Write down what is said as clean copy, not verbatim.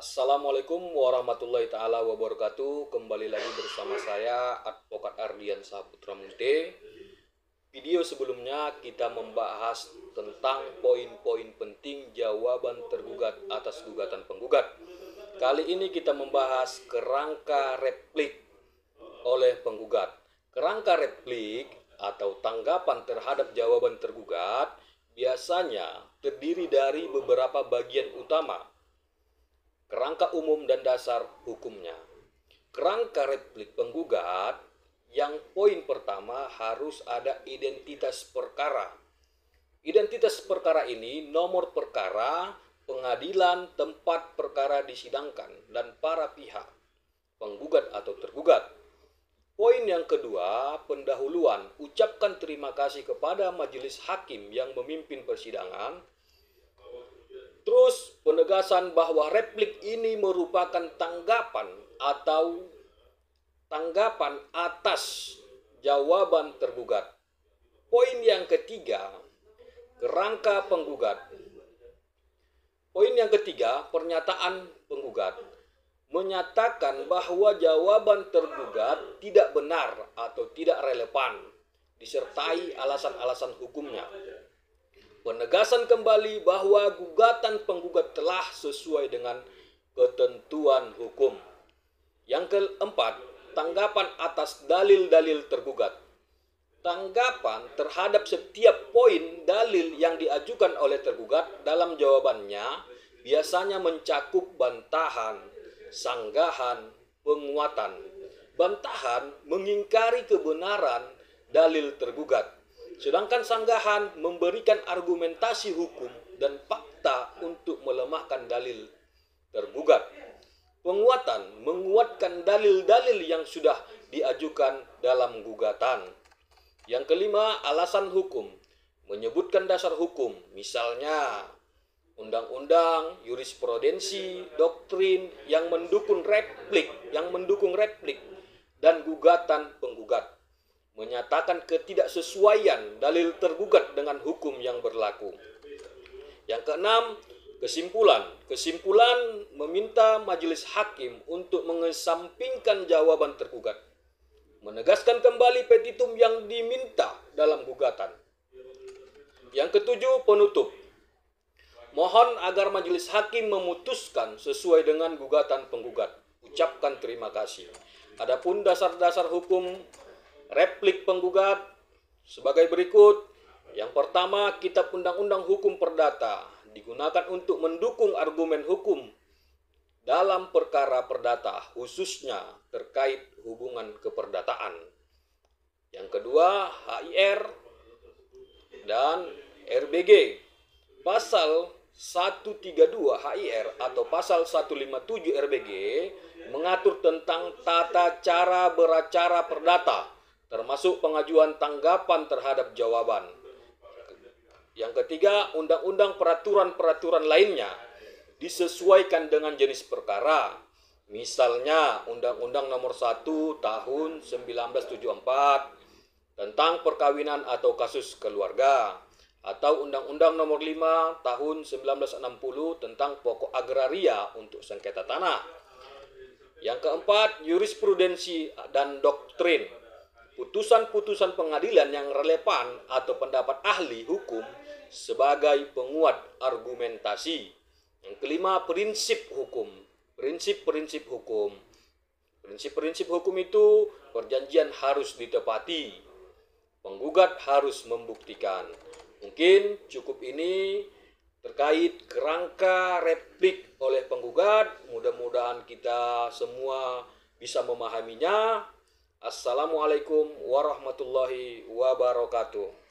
Assalamualaikum warahmatullahi taala wabarakatuh. Kembali lagi bersama saya Advokat Ardian Saputra Munte. Video sebelumnya kita membahas tentang poin-poin penting jawaban tergugat atas gugatan penggugat. Kali ini kita membahas kerangka replik oleh penggugat. Kerangka replik atau tanggapan terhadap jawaban tergugat biasanya terdiri dari beberapa bagian utama. Kerangka umum dan dasar hukumnya. Kerangka replik penggugat yang poin pertama harus ada identitas perkara. Identitas perkara ini nomor perkara, pengadilan, tempat perkara disidangkan, dan para pihak, penggugat atau tergugat. Poin yang kedua, pendahuluan. Ucapkan terima kasih kepada majelis hakim yang memimpin persidangan. Terus penegasan bahwa replik ini merupakan tanggapan atas jawaban tergugat. Poin yang ketiga, kerangka penggugat. Poin yang ketiga, pernyataan penggugat menyatakan bahwa jawaban tergugat tidak benar atau tidak relevan, disertai alasan-alasan hukumnya. Penegasan kembali bahwa gugatan penggugat telah sesuai dengan ketentuan hukum. Yang keempat, tanggapan atas dalil-dalil tergugat. Tanggapan terhadap setiap poin dalil yang diajukan oleh tergugat dalam jawabannya biasanya mencakup bantahan, sanggahan, penguatan. Bantahan mengingkari kebenaran dalil tergugat. Sedangkan sanggahan memberikan argumentasi hukum dan fakta untuk melemahkan dalil tergugat. Penguatan menguatkan dalil-dalil yang sudah diajukan dalam gugatan. Yang kelima, alasan hukum. Menyebutkan dasar hukum, misalnya undang-undang, jurisprudensi, doktrin yang mendukung replik dan gugatan penggugat. Menyatakan ketidaksesuaian dalil tergugat dengan hukum yang berlaku. Yang keenam, kesimpulan. Kesimpulan meminta majelis hakim untuk mengesampingkan jawaban tergugat. Menegaskan kembali petitum yang diminta dalam gugatan. Yang ketujuh, penutup. Mohon agar majelis hakim memutuskan sesuai dengan gugatan penggugat. Ucapkan terima kasih. Adapun dasar-dasar hukum replik penggugat sebagai berikut. Yang pertama, Kitab Undang-Undang Hukum Perdata digunakan untuk mendukung argumen hukum dalam perkara perdata, khususnya terkait hubungan keperdataan. Yang kedua, HIR dan RBG. Pasal 132 HIR atau pasal 157 RBG mengatur tentang tata cara beracara perdata, termasuk pengajuan tanggapan terhadap jawaban. Yang ketiga, undang-undang peraturan-peraturan lainnya disesuaikan dengan jenis perkara. Misalnya, Undang-Undang Nomor 1 Tahun 1974 tentang perkawinan atau kasus keluarga, atau Undang-Undang Nomor 5 Tahun 1960 tentang pokok agraria untuk sengketa tanah. Yang keempat, jurisprudensi dan doktrin. Putusan-putusan pengadilan yang relevan atau pendapat ahli hukum sebagai penguat argumentasi. Yang kelima, prinsip hukum. Prinsip-prinsip hukum. Prinsip-prinsip hukum itu perjanjian harus ditepati. Penggugat harus membuktikan. Mungkin cukup ini terkait kerangka replik oleh penggugat. Mudah-mudahan kita semua bisa memahaminya. Assalamualaikum warahmatullahi wabarakatuh.